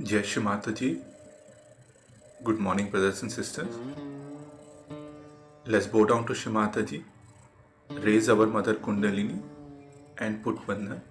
Jai Shri Mataji. Good morning, brothers and sisters. Let's bow down to Shri Mataji, raise our Mother Kundalini, and put Bandhan.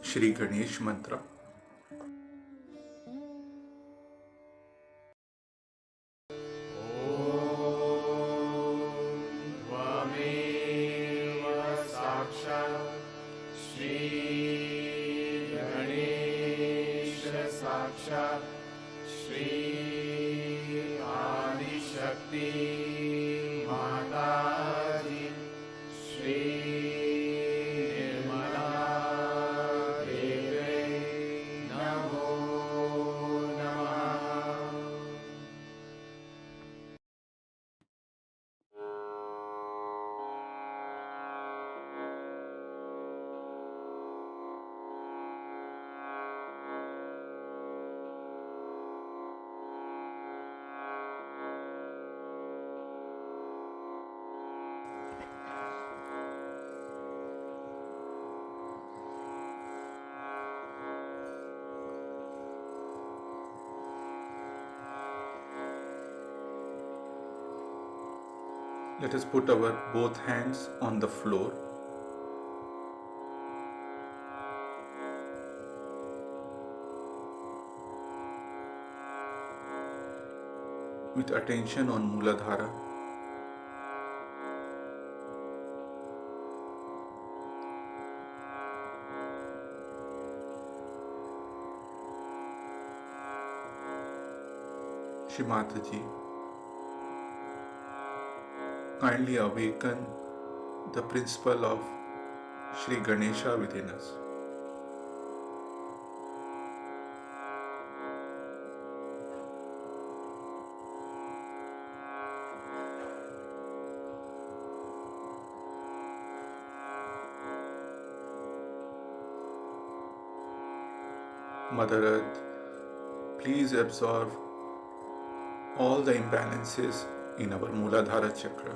Shri Ganesh Mantra. Let us put our both hands on the floor. With attention on Muladhara. Shri Mataji, kindly awaken the principle of Shri Ganesha within us. Mother Earth, please absorb all the imbalances in our Muladhara chakra.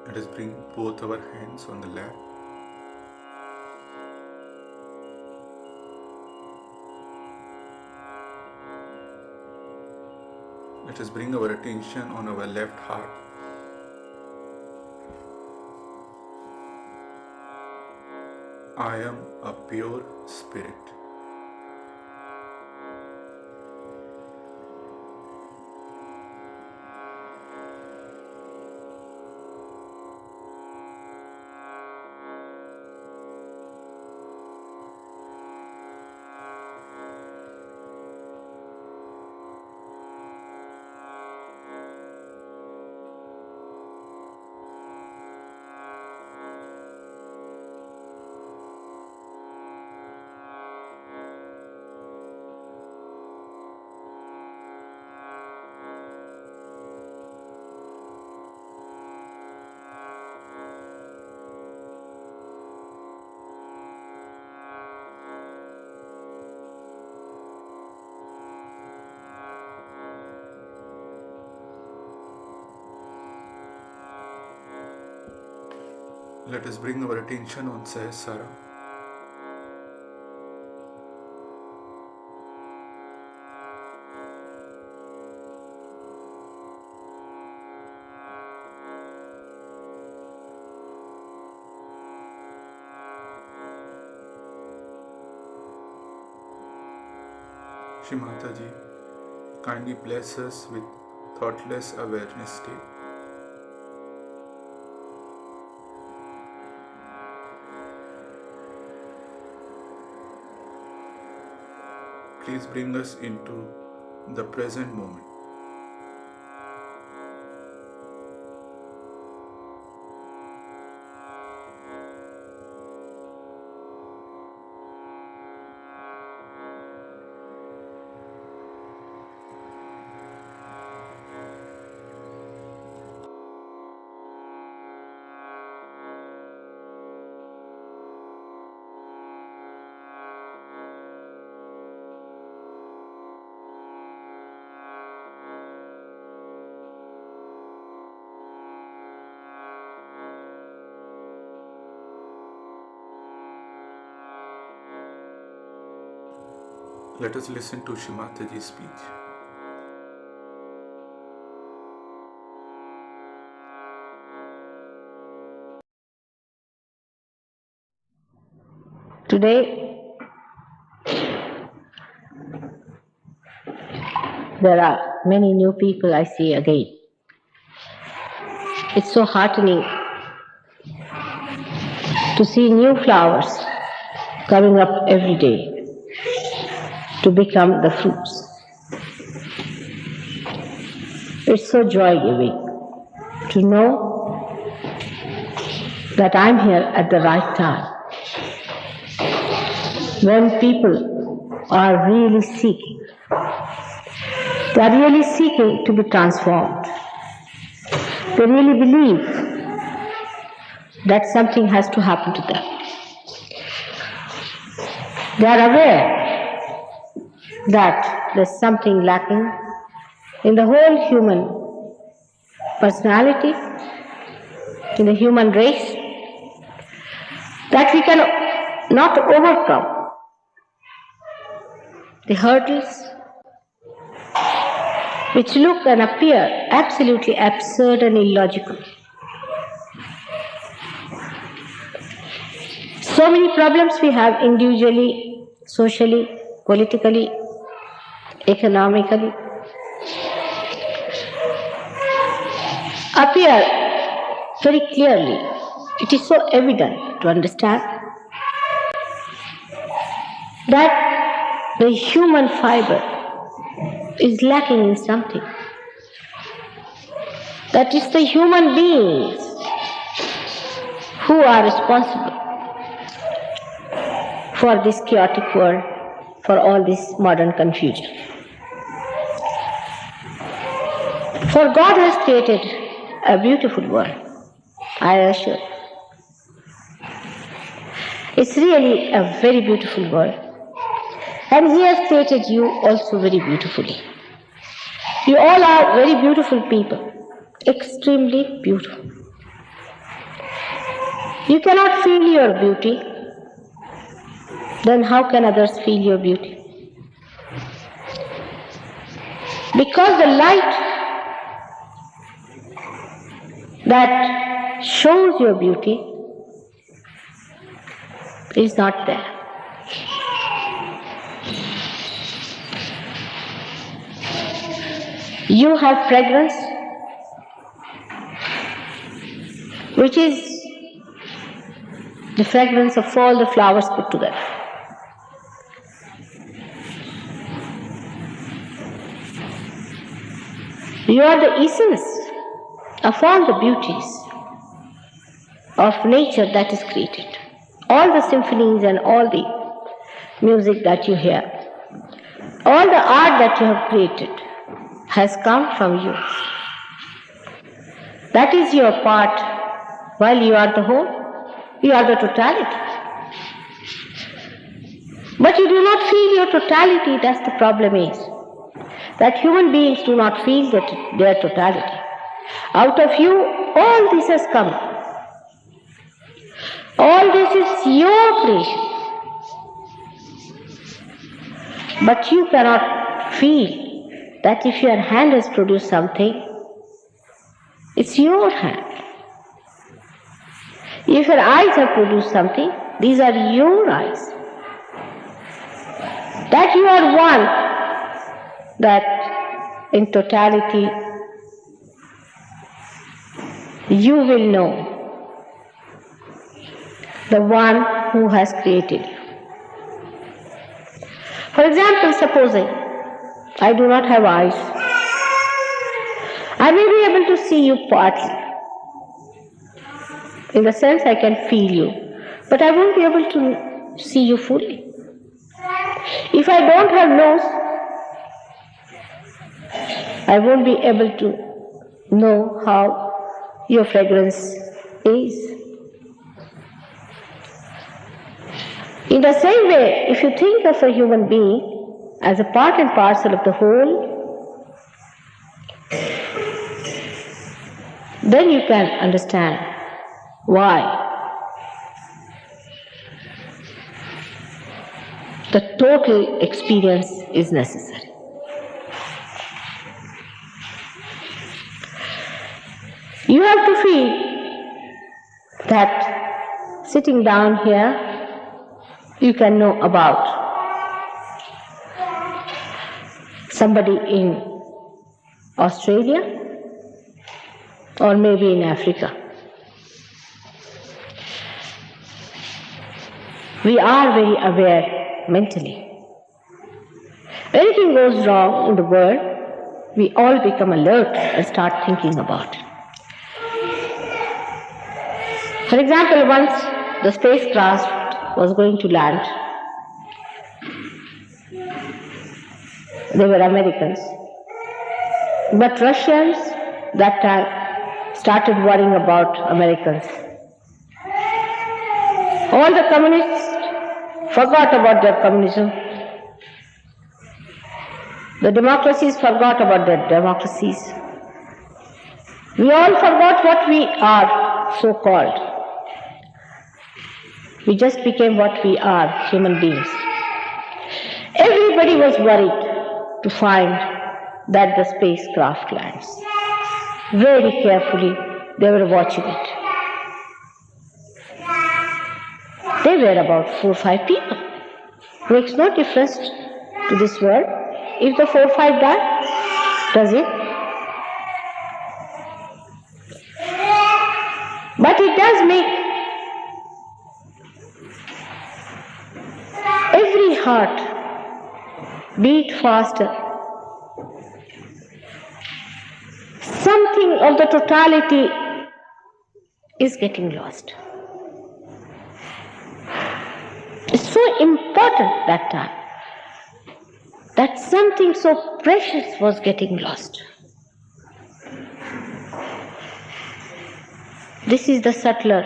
Let us bring both our hands on the lap. Let us bring our attention on our left heart. I am a pure spirit. Let us bring our attention on Sahasrara. Shri Mataji, kindly bless us with thoughtless awareness state. Please bring us into the present moment. Let us listen to Shri Mataji's speech. Today, there are many new people I see again. It's so heartening to see new flowers coming up every day to become the fruits. It's so joy-giving to know that I'm here at the right time, when people are really seeking. They are really seeking to be transformed. They really believe that something has to happen to them. They are aware that there's something lacking in the whole human personality, in the human race, that we can not overcome the hurdles which look and appear absolutely absurd and illogical. So many problems we have individually, socially, politically, economically, appear very clearly. It is so evident to understand that the human fiber is lacking in something. That is the human beings who are responsible for this chaotic world, for all this modern confusion. For God has created a beautiful world, I assure. It's really a very beautiful world. And He has created you also very beautifully. You all are very beautiful people, extremely beautiful. You cannot feel your beauty, then how can others feel your beauty? Because the light that shows your beauty is not there. You have fragrance, which is the fragrance of all the flowers put together. You are the essence of all the beauties of nature that is created. All the symphonies and all the music that you hear, all the art that you have created has come from you. That is your part. While you are the whole, you are the totality. But you do not feel your totality, that's the problem is. That human beings do not feel their totality. Out of you, all this has come. All this is your creation. But you cannot feel that if your hand has produced something, it's your hand. If your eyes have produced something, these are your eyes. That you are one, that in totality you will know the one who has created you. For example, supposing I do not have eyes, I may be able to see you partly. In the sense I can feel you, but I won't be able to see you fully. If I don't have nose, I won't be able to know how your fragrance is. In the same way, if you think of a human being as a part and parcel of the whole, then you can understand why the total experience is necessary. You have to feel that sitting down here, you can know about somebody in Australia or maybe in Africa. We are very aware mentally. Anything goes wrong in the world, we all become alert and start thinking about it. For example, once the spacecraft was going to land, they were Americans. But Russians that time started worrying about Americans. All the communists forgot about their communism. The democracies forgot about their democracies. We all forgot what we are, so-called. We just became what we are, human beings. Everybody was worried to find that the spacecraft lands. Very carefully, they were watching it. They were about 4 or 5 people. Makes no difference to this world if the 4 or 5 die, does it? But it does make every heart beat faster. Something of the totality is getting lost. It's so important that time that something so precious was getting lost. This is the subtler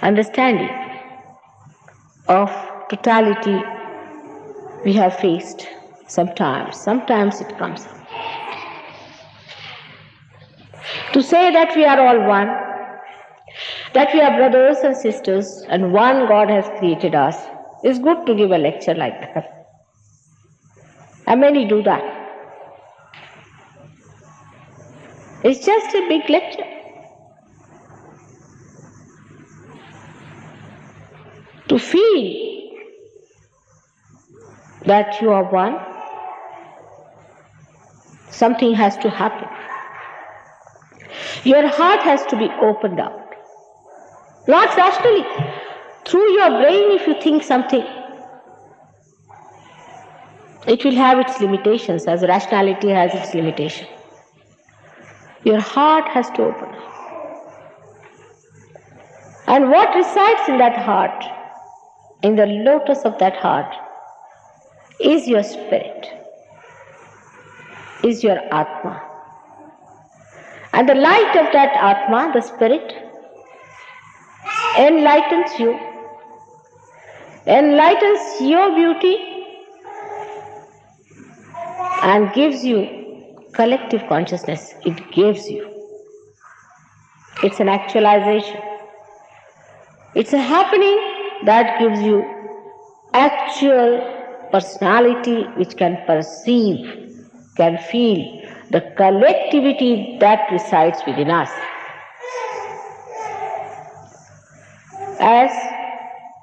understanding of totality we have faced sometimes. Sometimes it comes up. To say that we are all one, that we are brothers and sisters and one God has created us, is good to give a lecture like that. And many do that. It's just a big lecture. To feel that you are one, something has to happen. Your heart has to be opened out. Not rationally. Through your brain, if you think something, it will have its limitations, as rationality has its limitation. Your heart has to open up. And what resides in that heart, in the lotus of that heart, is your spirit, is your Atma. And the light of that Atma, the spirit, enlightens you, enlightens your beauty, and gives you collective consciousness. It gives you. It's an actualization. It's a happening that gives you actual personality which can perceive, can feel the collectivity that resides within us. As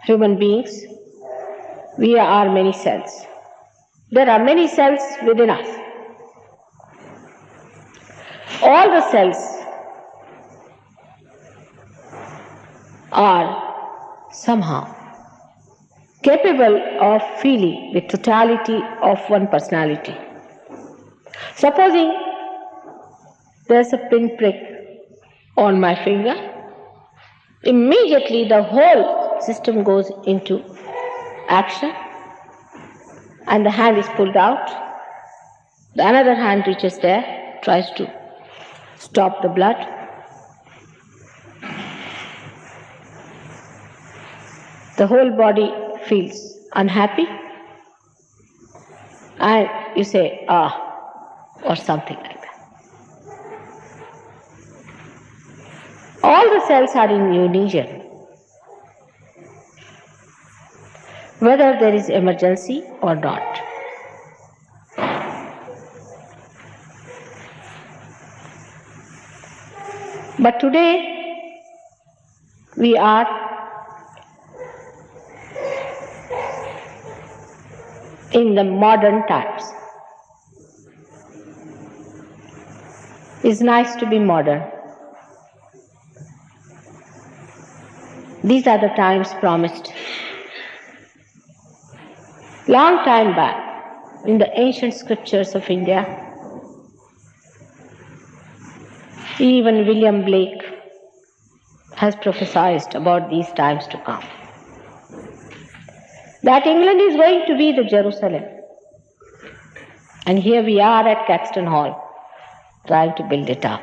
human beings, we are many cells. There are many cells within us. All the cells are somehow capable of feeling the totality of one personality. Supposing there's a pinprick on my finger, immediately the whole system goes into action and the hand is pulled out. The another hand reaches there, tries to stop the blood. The whole body feels unhappy and you say, or something like that. All the cells are in unison. Whether there is emergency or not. But today we are in the modern times. It's nice to be modern. These are the times promised. Long time back, in the ancient scriptures of India, even William Blake has prophesied about these times to come. That England is going to be the Jerusalem. And here we are at Caxton Hall, trying to build it up.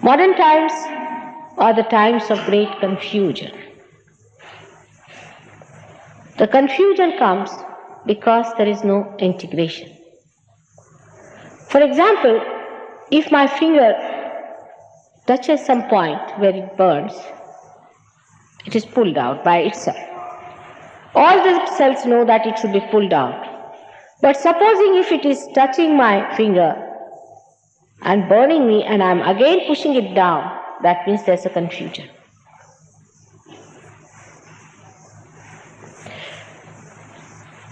Modern times are the times of great confusion. The confusion comes because there is no integration. For example, if my finger touches some point where it burns, it is pulled out by itself. All the cells know that it should be pulled out. But supposing if it is touching my finger and burning me and I am again pushing it down, that means there is a confusion.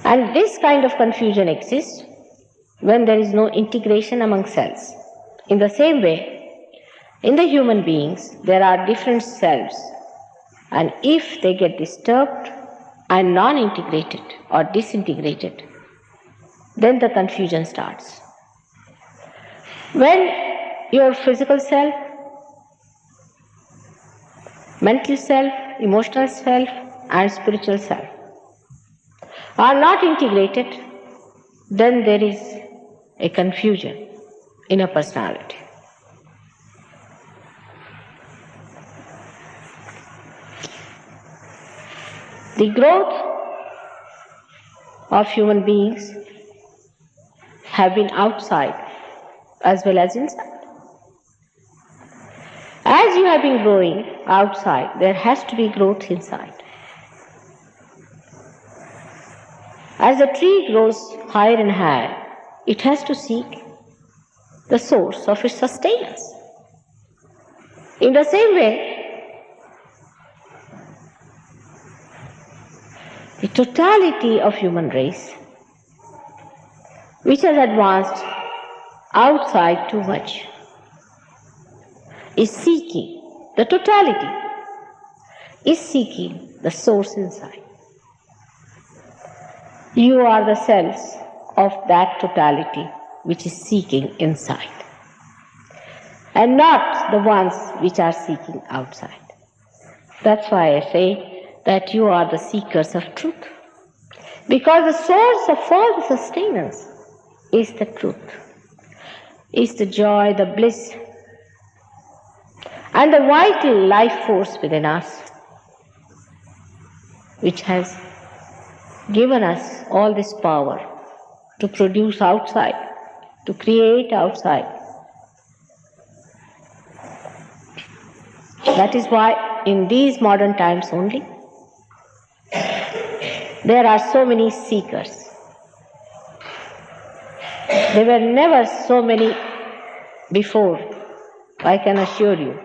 And this kind of confusion exists when there is no integration among cells. In the same way, in the human beings, there are different cells, and if they get disturbed and non-integrated or disintegrated, then the confusion starts. When your physical self, mental self, emotional self, and spiritual self are not integrated, then there is a confusion in a personality. The growth of human beings have been outside as well as inside. As you have been growing outside, there has to be growth inside. As the tree grows higher and higher, it has to seek the source of its sustenance. In the same way, the totality of human race, which has advanced outside too much, is seeking, the totality is seeking the source inside. You are the cells of that totality which is seeking inside, and not the ones which are seeking outside. That's why I say that you are the seekers of truth, because the source of all the sustenance is the truth, is the joy, the bliss, and the vital life force within us, which has given us all this power to produce outside, to create outside. That is why in these modern times only, there are so many seekers. There were never so many before, I can assure you,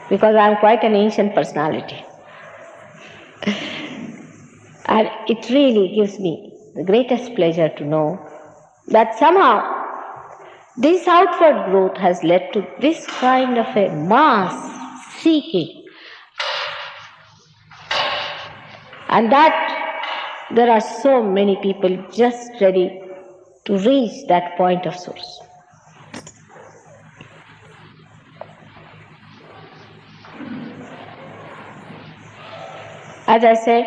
because I am quite an ancient personality. And it really gives me the greatest pleasure to know that somehow this outward growth has led to this kind of a mass seeking, and that there are so many people just ready to reach that point of source. As I said,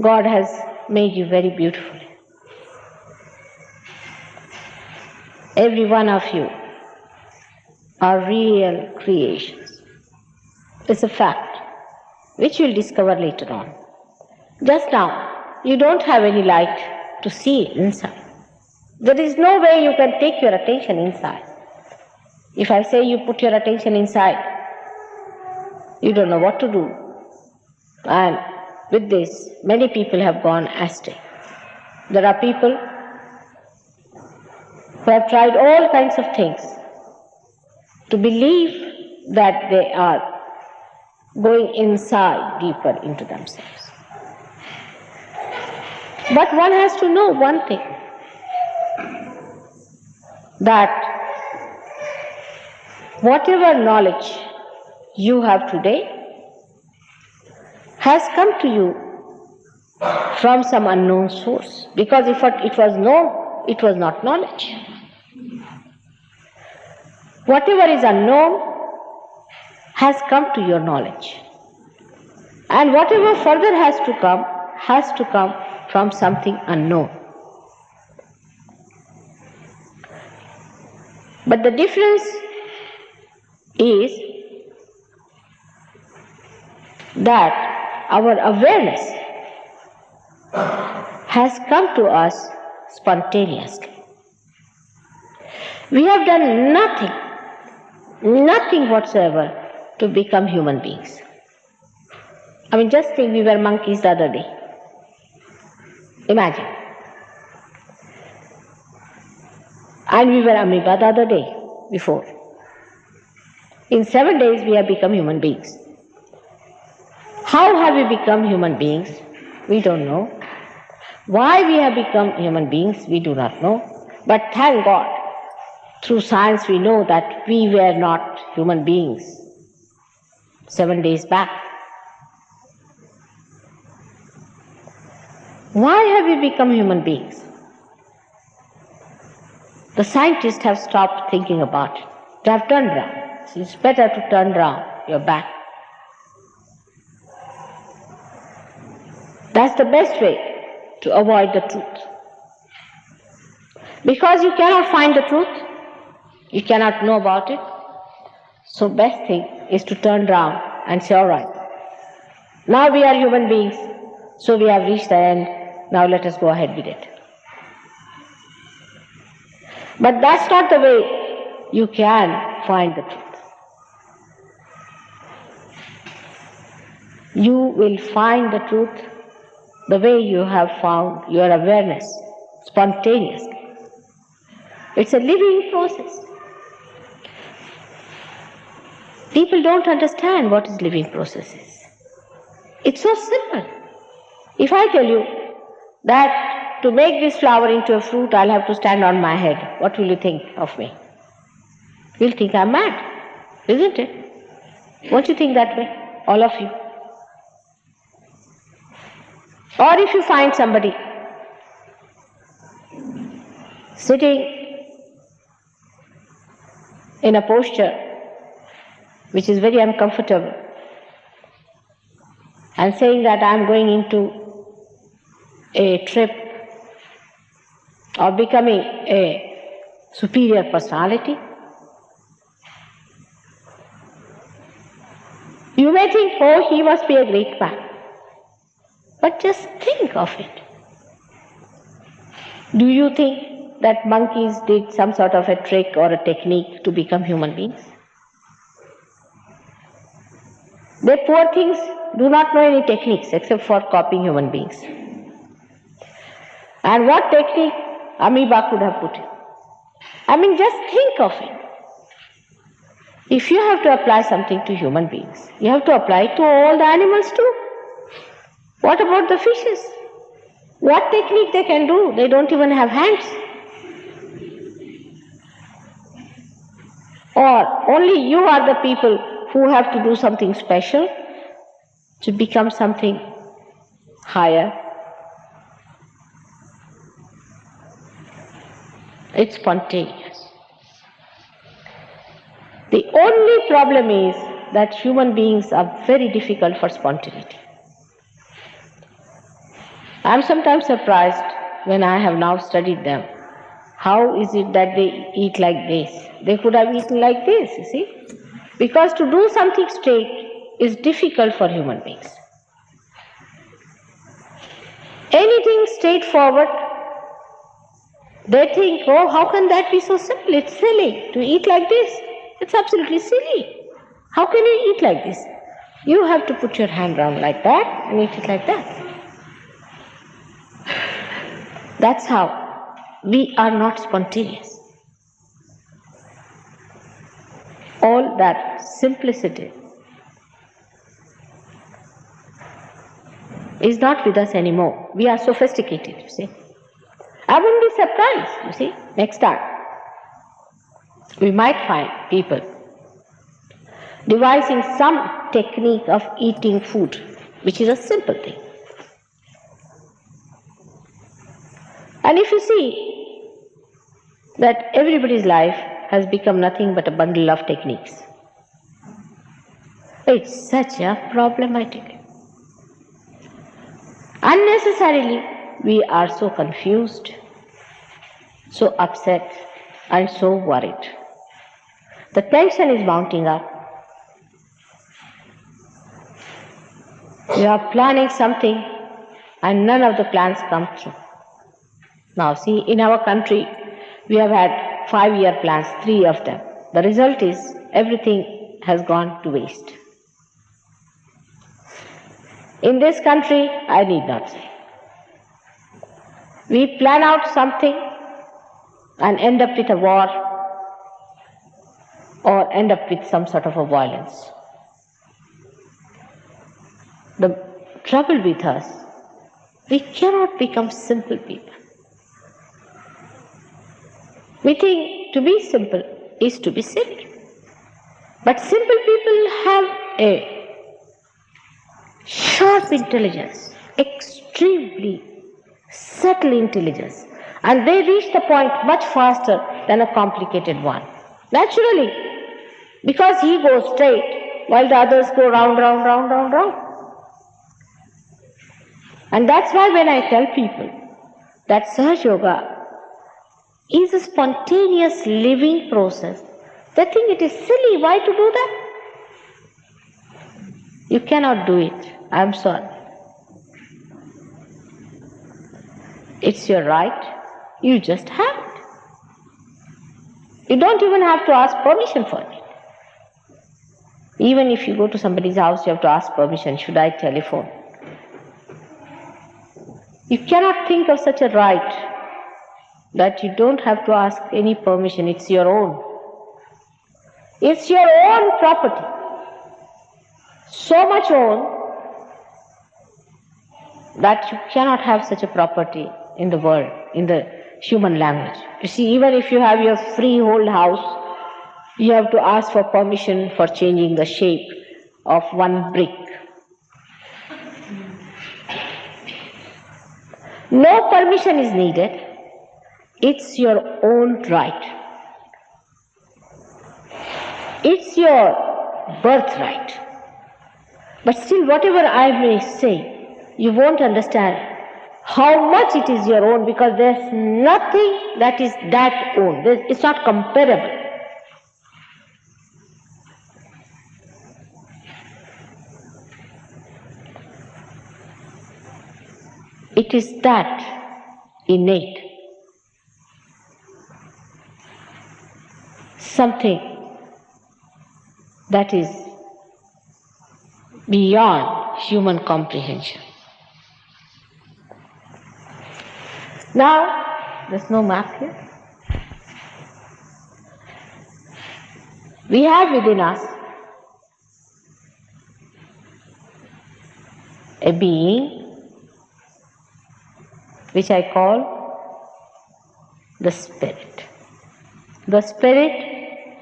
God has made you very beautifully. Every one of you are real creations. It's a fact, which you'll discover later on. Just now, you don't have any light to see inside. There is no way you can take your attention inside. If I say you put your attention inside, you don't know what to do. And with this, many people have gone astray. There are people who have tried all kinds of things to believe that they are going inside deeper into themselves. But one has to know one thing, that whatever knowledge you have today has come to you from some unknown source. Because if it was known, it was not knowledge. Whatever is unknown has come to your knowledge. And whatever further has to come from something unknown. But the difference is that our awareness has come to us spontaneously. We have done nothing whatsoever to become human beings. I mean, just think, we were monkeys the other day. Imagine. And we were amoeba the other day before. In 7 days we have become human beings. How have we become human beings? We don't know. Why we have become human beings? We do not know. But thank God, through science we know that we were not human beings 7 days back. Why have we become human beings? The scientists have stopped thinking about it. They have turned round. So it's better to turn round your back. That's the best way to avoid the truth. Because you cannot find the truth, you cannot know about it. So best thing is to turn round and say, all right, now we are human beings, so we have reached the end, now let us go ahead with it. But that's not the way you can find the truth. You will find the truth the way you have found your awareness, spontaneously. It's a living process. People don't understand what is living process is. It's so simple. If I tell you that to make this flower into a fruit, I'll have to stand on my head, what will you think of me? You'll think I'm mad, isn't it? Won't you think that way, all of you? Or if you find somebody sitting in a posture which is very uncomfortable and saying that I'm going into a trip or becoming a superior personality, you may think, oh, he must be a great man. But just think of it. Do you think that monkeys did some sort of a trick or a technique to become human beings? They poor things do not know any techniques except for copying human beings. And what technique amoeba could have put in? I mean, just think of it. If you have to apply something to human beings, you have to apply it to all the animals too. What about the fishes? What technique they can do? They don't even have hands. Or only you are the people who have to do something special to become something higher. It's spontaneous. The only problem is that human beings are very difficult for spontaneity. I am sometimes surprised when I have now studied them. How is it that they eat like this? They could have eaten like this, you see? Because to do something straight is difficult for human beings. Anything straightforward, they think, oh, how can that be so simple? It's silly to eat like this. It's absolutely silly. How can you eat like this? You have to put your hand round like that and eat it like that. That's how we are not spontaneous. All that simplicity is not with us anymore. We are sophisticated, you see. I wouldn't be surprised, you see, next time. We might find people devising some technique of eating food, which is a simple thing. And if you see that everybody's life has become nothing but a bundle of techniques, it's such a problematic. Unnecessarily, we are so confused, so upset, and so worried. The tension is mounting up. We are planning something and none of the plans come true. Now see, in our country, we have had 5-year plans, 3 of them. The result is everything has gone to waste. In this country, I need not say. We plan out something and end up with a war or end up with some sort of a violence. The trouble with us, we cannot become simple people. We think to be simple is to be silly. But simple people have a sharp intelligence, extremely subtle intelligence, and they reach the point much faster than a complicated one. Naturally, because he goes straight while the others go round, round, round, round, round. And that's why when I tell people that Sahaja Yoga is a spontaneous living process, they think it is silly. Why to do that? You cannot do it. I'm sorry. It's your right. You just have it. You don't even have to ask permission for it. Even if you go to somebody's house, you have to ask permission. Should I telephone? You cannot think of such a right that you don't have to ask any permission. It's your own. It's your own property. So much own that you cannot have such a property in the world, in the human language. You see, even if you have your freehold house, you have to ask for permission for changing the shape of one brick. No permission is needed. It's your own right. It's your birthright. But still, whatever I may say, you won't understand how much it is your own, because there's nothing that is that own. It's not comparable. It is that innate. something that is beyond human comprehension. Now, there's no map here. We have within us a being which I call the Spirit. The Spirit,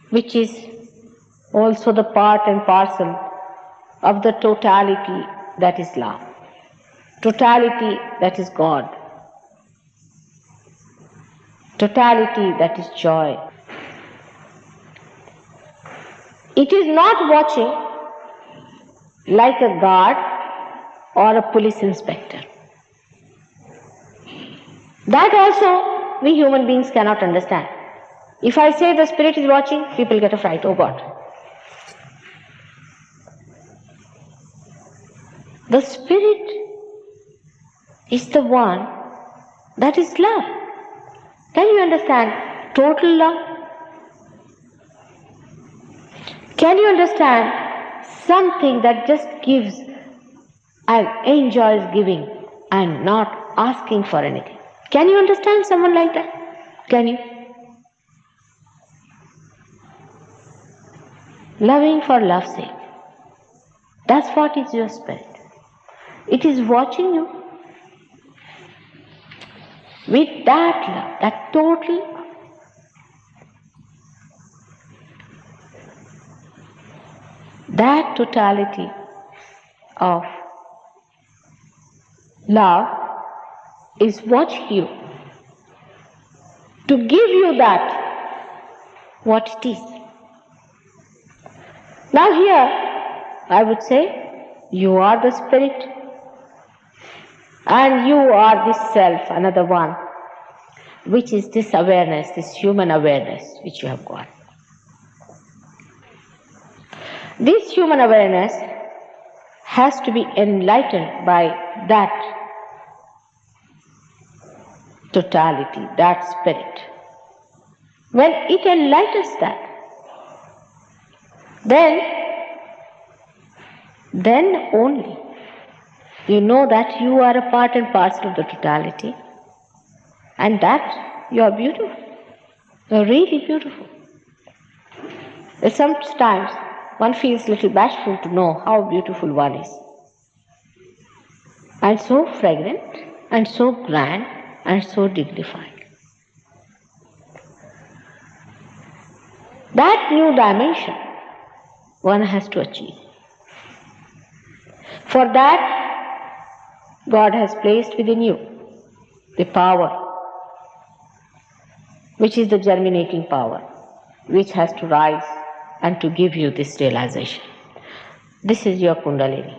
which is also the part and parcel of the totality that is love, totality that is God, totality that is joy. It is not watching like a guard or a police inspector. That also we human beings cannot understand. If I say the Spirit is watching, people get a fright. Oh God. The Spirit is the one that is love. Can you understand total love? Can you understand something that just gives and enjoys giving and not asking for anything? Can you understand someone like that? Can you? Loving for love's sake. That's what is your Spirit. It is watching you with that love, that total love. That totality of love is watching you to give you that what it is. Now here I would say you are the Spirit and you are this self, another one, which is this awareness, this human awareness which you have got. This human awareness has to be enlightened by that totality, that Spirit. When it enlightens that, then only you know that you are a part and parcel of the totality and that you are beautiful. You are really beautiful. Sometimes one feels a little bashful to know how beautiful one is. And so fragrant, and so grand, and so dignified. That new dimension one has to achieve. For that, God has placed within you the power, which is the germinating power, which has to rise and to give you this realization. This is your Kundalini.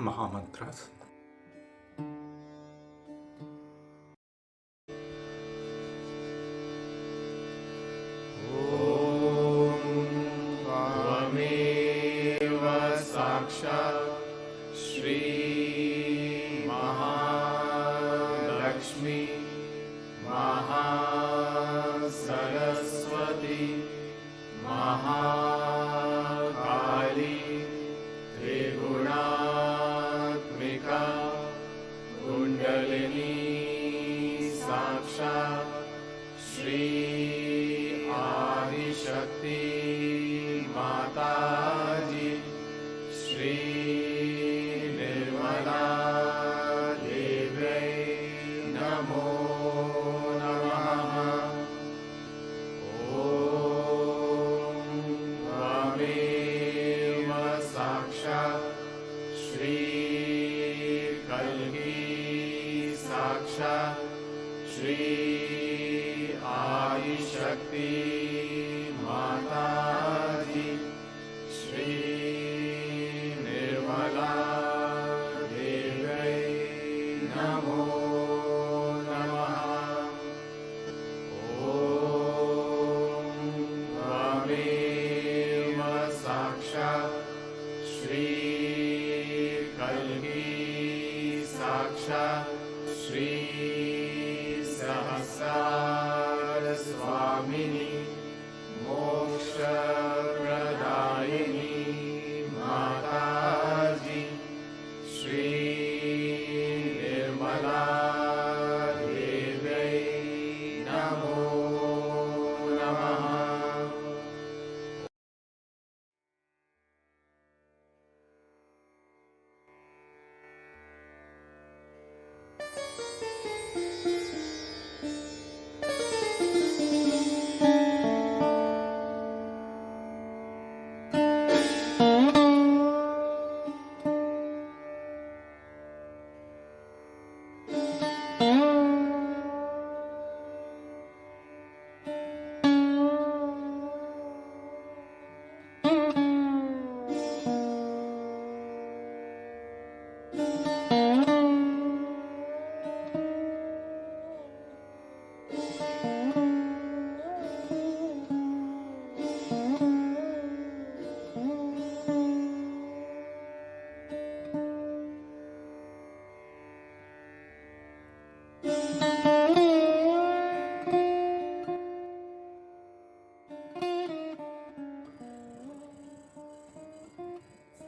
Mahamantras. Shri Mahalakshmi Mahasaraswati Mahakali Triguణात्मिका Kundalini Sakshat Shri Adishakti Mataji Shri Nirmala Devi Namo Namaha Om Tvameva Sakshat Shri Kalki Sakshat Shri Adishakti Mataji Shri Nirmala Devi Namo Namaha Om Tvameva Sakshat Shri Kalki Sakshat Shri Sahasar Swamini Moksha Pradayini Mataji Shri Nirmala Devi Namo Namaha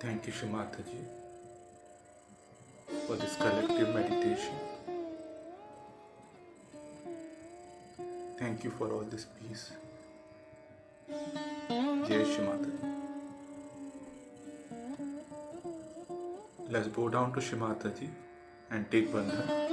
Thank you, Shimataji, for this collective meditation. Thank you for all this peace. Jai Shimataji. Let's bow down to Shimataji and take bandhan.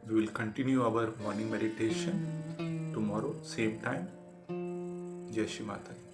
We will continue our morning meditation tomorrow, same time. Jai Shri Mataji.